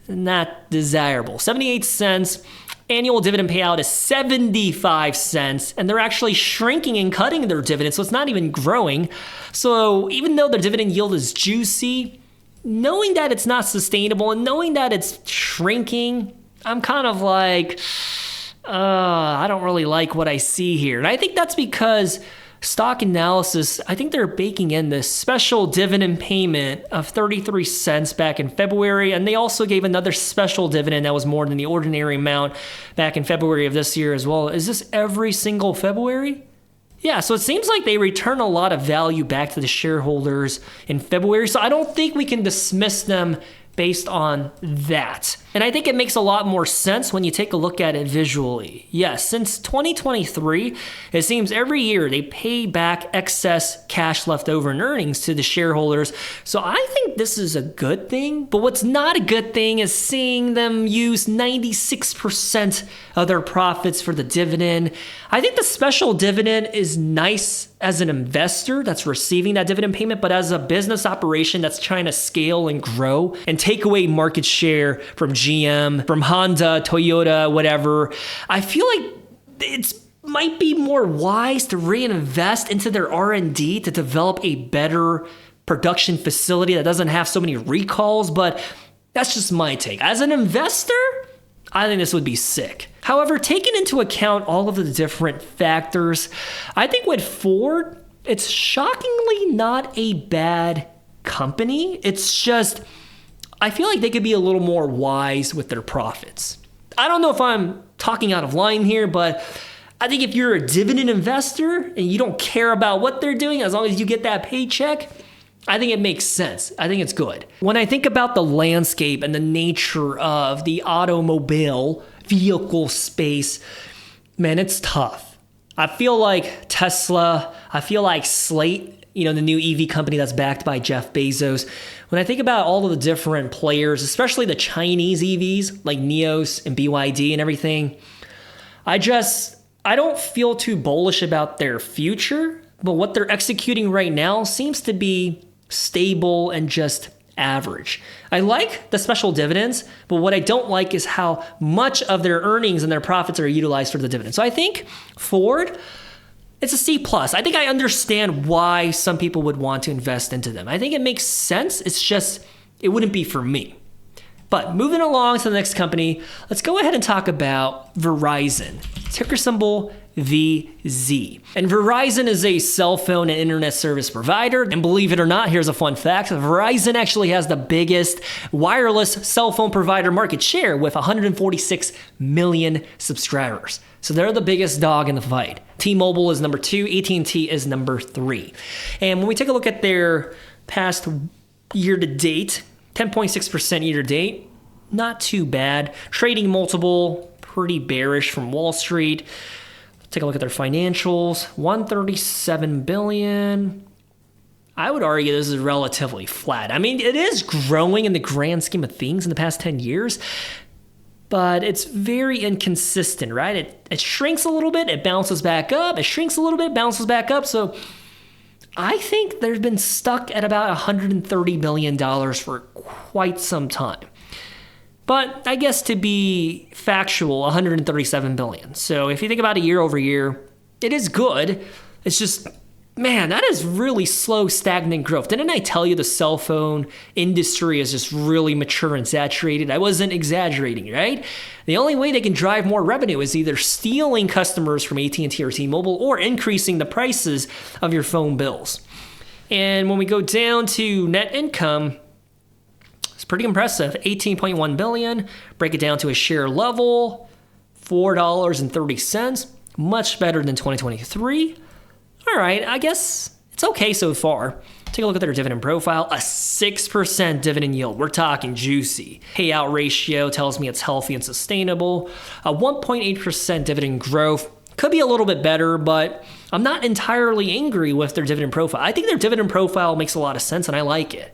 [SPEAKER 1] not desirable. 78 cents. Annual dividend payout is 75 cents, and they're actually shrinking and cutting their dividend, so it's not even growing. So even though their dividend yield is juicy, knowing that it's not sustainable and knowing that it's shrinking, I'm kind of like, I don't really like what I see here. And I think that's because stock analysis, I think they're baking in this special dividend payment of 33 cents back in February. And they also gave another special dividend that was more than the ordinary amount back in February of this year as well. Is this every single February? Yeah, so it seems like they return a lot of value back to the shareholders in February. So I don't think we can dismiss them based on that. And I think it makes a lot more sense when you take a look at it visually. Yes, since 2023, it seems every year they pay back excess cash left over in earnings to the shareholders. So I think this is a good thing. But what's not a good thing is seeing them use 96% of their profits for the dividend. I think the special dividend is nice as an investor that's receiving that dividend payment, but as a business operation that's trying to scale and grow and take away market share from GM, from Honda, Toyota, whatever, I feel like it might be more wise to reinvest into their R&D to develop a better production facility that doesn't have so many recalls, but that's just my take. As an investor, I think this would be sick. However, taking into account all of the different factors, I think with Ford, it's shockingly not a bad company. It's just, I feel like they could be a little more wise with their profits. I don't know if I'm talking out of line here, but I think if you're a dividend investor and you don't care about what they're doing, as long as you get that paycheck, I think it makes sense. I think it's good. When I think about the landscape and the nature of the automobile vehicle space, man, it's tough. I feel like Tesla, I feel like Slate the new EV company that's backed by Jeff Bezos. When I think about all of the different players, especially the Chinese EVs like Neos and BYD and everything, I don't feel too bullish about their future, but what they're executing right now seems to be stable and just average. I like the special dividends, but what I don't like is how much of their earnings and their profits are utilized for the dividend. So I think Ford, it's a C+. I think I understand why some people would want to invest into them. I think it makes sense. It's just, it wouldn't be for me. But moving along to the next company, let's go ahead and talk about Verizon. Ticker symbol VZ. And Verizon is a cell phone and internet service provider. And believe it or not, here's a fun fact. Verizon actually has the biggest wireless cell phone provider market share with 146 million subscribers. So they're the biggest dog in the fight. T-Mobile is number 2, AT&T is number 3. And when we take a look at their past year to date, 10.6% year to date, not too bad. Trading multiple, pretty bearish from Wall Street. Take a look at their financials, $137 billion. I would argue this is relatively flat. I mean, it is growing in the grand scheme of things in the past 10 years, but it's very inconsistent, right? It shrinks a little bit, it bounces back up, it shrinks a little bit, bounces back up. So I think they've been stuck at about $130 billion for quite some time. But I guess to be factual, 137 billion. So if you think about it year over year, it is good. It's just, man, that is really slow, stagnant growth. Didn't I tell you the cell phone industry is just really mature and saturated? I wasn't exaggerating, right? The only way they can drive more revenue is either stealing customers from AT&T or T-Mobile or increasing the prices of your phone bills. And when we go down to net income, it's pretty impressive, 18.1 billion. Break it down to a share level, $4.30, much better than 2023. All right, I guess it's okay so far. Take a look at their dividend profile, a 6% dividend yield. We're talking juicy. Payout ratio tells me it's healthy and sustainable. A 1.8% dividend growth. Could be a little bit better, but I'm not entirely angry with their dividend profile. I think their dividend profile makes a lot of sense and I like it.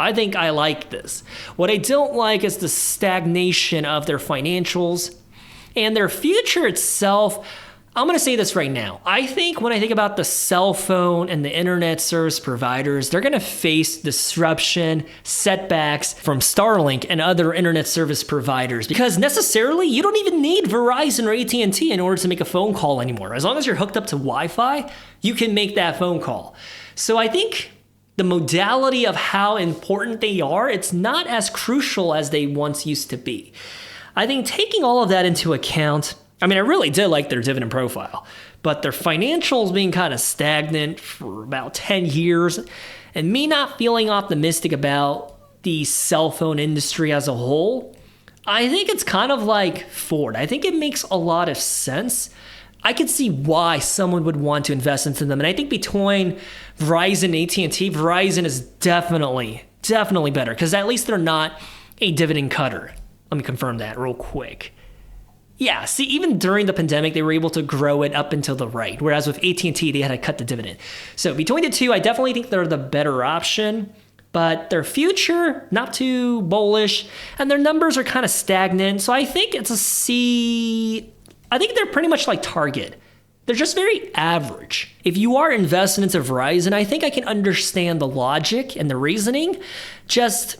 [SPEAKER 1] I think I like this. What I don't like is the stagnation of their financials and their future itself. I'm going to say this right now. I think when I think about the cell phone and the internet service providers, they're going to face disruption, setbacks from Starlink and other internet service providers because necessarily you don't even need Verizon or AT&T in order to make a phone call anymore. As long as you're hooked up to Wi-Fi, you can make that phone call. So I think the modality of how important they are, it's not as crucial as they once used to be. I think taking all of that into account, I mean, I really did like their dividend profile, but their financials being kind of stagnant for about 10 years and me not feeling optimistic about the cell phone industry as a whole, I think it's kind of like Ford. I think it makes a lot of sense. I could see why someone would want to invest into them. And I think between Verizon and AT&T, Verizon is definitely better because at least they're not a dividend cutter. Let me confirm that real quick. Yeah, see, even during the pandemic, they were able to grow it up until the right, whereas with AT&T, they had to cut the dividend. So between the two, I definitely think they're the better option, but their future, not too bullish, and their numbers are kind of stagnant. So I think it's a C. I think they're pretty much like Target. They're just very average. If you are invested into Verizon, I think I can understand the logic and the reasoning, just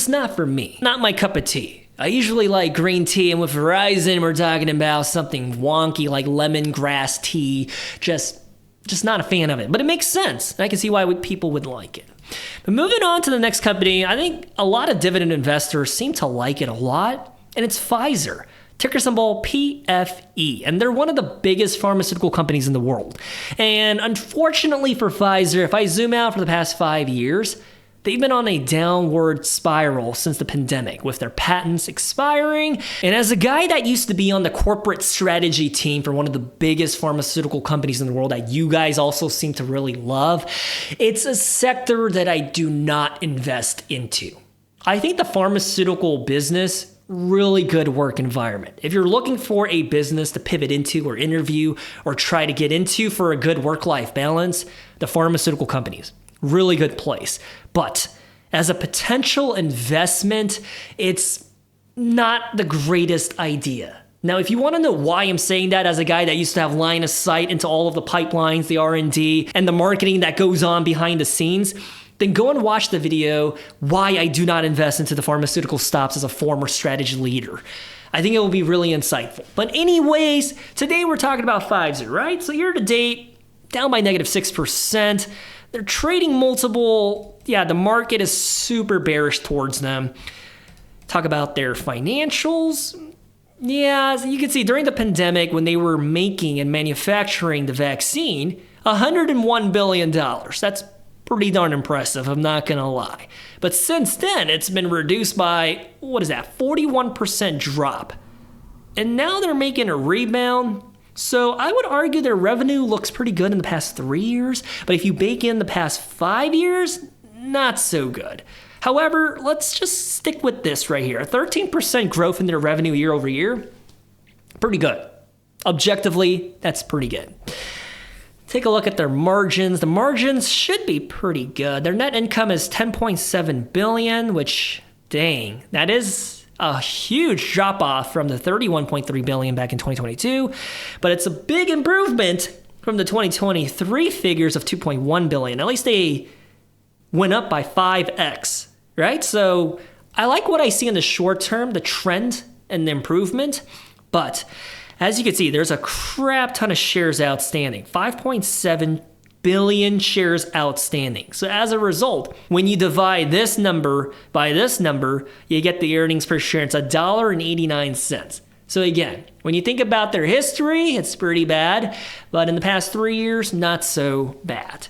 [SPEAKER 1] not for me. Not my cup of tea. I usually like green tea, and with Verizon, we're talking about something wonky like lemongrass tea. Just not a fan of it, but it makes sense. And I can see why people would like it. But moving on to the next company, I think a lot of dividend investors seem to like it a lot, and it's Pfizer. Ticker symbol PFE, and they're one of the biggest pharmaceutical companies in the world. And unfortunately for Pfizer, if I zoom out for the past 5 years, they've been on a downward spiral since the pandemic with their patents expiring. And as a guy that used to be on the corporate strategy team for one of the biggest pharmaceutical companies in the world that you guys also seem to really love, it's a sector that I do not invest into. I think the pharmaceutical business really good work environment. If you're looking for a business to pivot into or interview or try to get into for a good work-life balance, the pharmaceutical companies, really good place. But as a potential investment, it's not the greatest idea. Now, if you want to know why I'm saying that as a guy that used to have line of sight into all of the pipelines, the R&D, and the marketing that goes on behind the scenes, then go and watch the video, Why I Do Not Invest into the Pharmaceutical Stocks as a Former Strategy Leader. I think it will be really insightful. But anyways, today we're talking about Pfizer, right? So year to date, down by negative 6%. They're trading multiple, the market is super bearish towards them. Talk about their financials. Yeah, as you can see, during the pandemic, when they were making and manufacturing the vaccine, $101 billion. That's pretty darn impressive, I'm not gonna lie. But since then, it's been reduced by, 41% drop. And now they're making a rebound. So I would argue their revenue looks pretty good in the past 3 years, but if you bake in the past 5 years, not so good. However, let's just stick with this right here. 13% growth in their revenue year over year, pretty good. Objectively, that's pretty good. Take a look at their margins. The margins should be pretty good. Their net income is $10.7 billion, which, dang, that is a huge drop off from the $31.3 billion back in 2022, but it's a big improvement from the 2023 figures of $2.1 billion. At least they went up by 5x, right? So I like what I see in the short term, the trend and the improvement, but as you can see, there's a crap ton of shares outstanding, 5.7 billion shares outstanding. So as a result, when you divide this number by this number, you get the earnings per share. It's $1.89. So again, when you think about their history, it's pretty bad, but in the past 3 years, not so bad.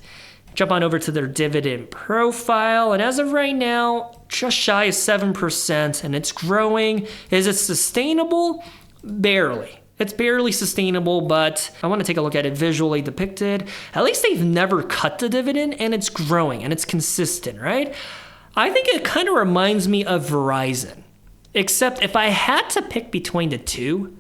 [SPEAKER 1] Jump on over to their dividend profile, and as of right now, just shy of 7%, and it's growing. Is it sustainable? Barely. It's barely sustainable, but I want to take a look at it visually depicted. At least they've never cut the dividend, and it's growing, and it's consistent, right? I think it kind of reminds me of Verizon, except if I had to pick between the two,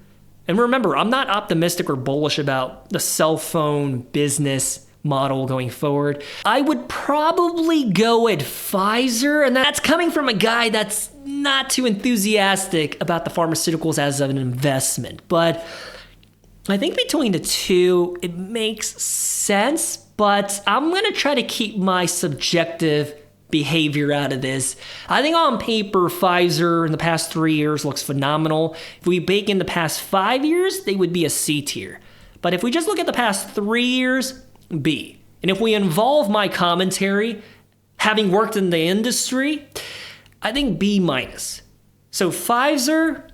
[SPEAKER 1] and remember, I'm not optimistic or bullish about the cell phone business model going forward, I would probably go at Pfizer, and that's coming from a guy that's not too enthusiastic about the pharmaceuticals as an investment. But I think between the two, it makes sense, but I'm going to try to keep my subjective behavior out of this. I think on paper, Pfizer in the past 3 years looks phenomenal. If we bake in the past 5 years, they would be a C tier. But if we just look at the past 3 years, B. And if we involve my commentary, having worked in the industry, I think B minus. So Pfizer,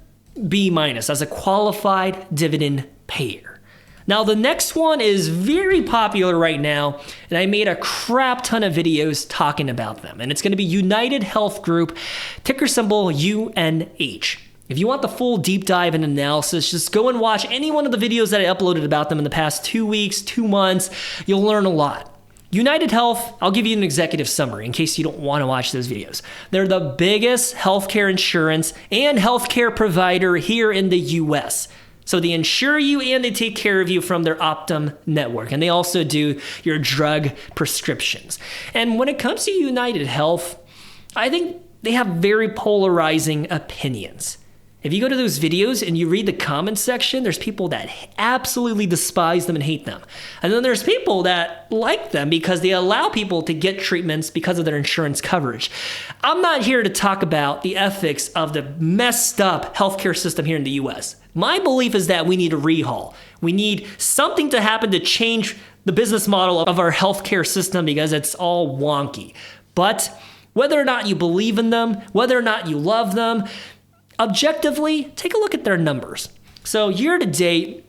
[SPEAKER 1] B minus as a qualified dividend payer. Now the next one is very popular right now, and I made a crap ton of videos talking about them. And it's going to be UnitedHealth Group, ticker symbol UNH. If you want the full deep dive and analysis, just go and watch any one of the videos that I uploaded about them in the past 2 weeks, 2 months. You'll learn a lot. UnitedHealth, I'll give you an executive summary in case you don't want to watch those videos. They're the biggest healthcare insurance and healthcare provider here in the US. So they insure you and they take care of you from their Optum network. And they also do your drug prescriptions. And when it comes to UnitedHealth, I think they have very polarizing opinions. If you go to those videos and you read the comment section, there's people that absolutely despise them and hate them. And then there's people that like them because they allow people to get treatments because of their insurance coverage. I'm not here to talk about the ethics of the messed up healthcare system here in the US. My belief is that we need a rehaul. We need something to happen to change the business model of our healthcare system because it's all wonky. But whether or not you believe in them, whether or not you love them, objectively, take a look at their numbers. So year to date,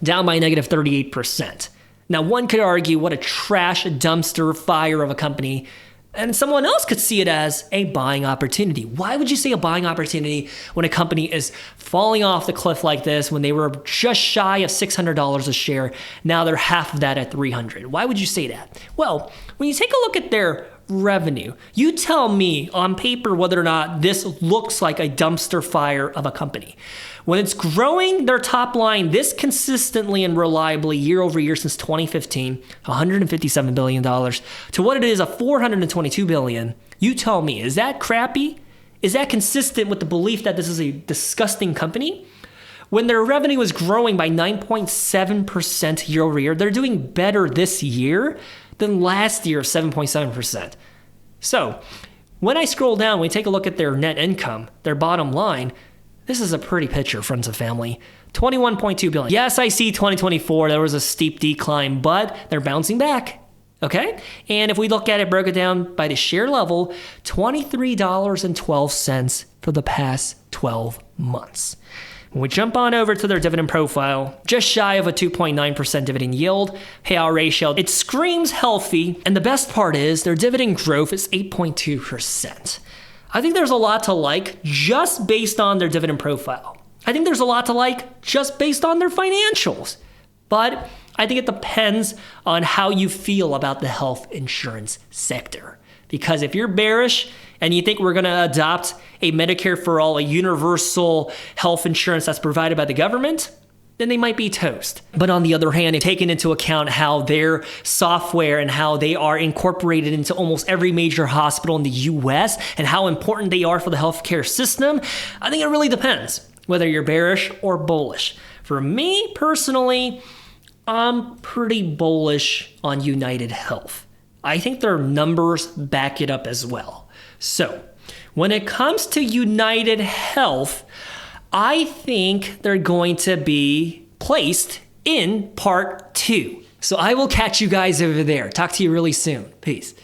[SPEAKER 1] down by negative 38%. Now one could argue what a trash dumpster fire of a company, and someone else could see it as a buying opportunity. Why would you say a buying opportunity when a company is falling off the cliff like this, when they were just shy of $600 a share? Now they're half of that at $300. Why would you say that? Well, when you take a look at their revenue. You tell me on paper whether or not this looks like a dumpster fire of a company. When it's growing their top line this consistently and reliably year over year since 2015, $157 billion, to what it is of $422 billion, you tell me, is that crappy? Is that consistent with the belief that this is a disgusting company? When their revenue is growing by 9.7% year over year, they're doing better this year than last year of 7.7%. So when I scroll down, we take a look at their net income, their bottom line. This is a pretty picture, friends and family. $21.2 billion. Yes, I see 2024, there was a steep decline, but they're bouncing back. Okay? And if we look at it, broke it down by the share level, $23.12 for the past 12 months. When we jump on over to their dividend profile, just shy of a 2.9% dividend yield, payout ratio, it screams healthy, and the best part is their dividend growth is 8.2%. I think there's a lot to like just based on their dividend profile. I think there's a lot to like just based on their financials. But I think it depends on how you feel about the health insurance sector. Because if you're bearish and you think we're going to adopt a Medicare for all, a universal health insurance that's provided by the government, then they might be toast. But on the other hand, taking into account how their software and how they are incorporated into almost every major hospital in the US and how important they are for the healthcare system, I think it really depends whether you're bearish or bullish. For me personally, I'm pretty bullish on UnitedHealth. I think their numbers back it up as well. So when it comes to UnitedHealth, I think they're going to be placed in part 2. So I will catch you guys over there. Talk to you really soon. Peace.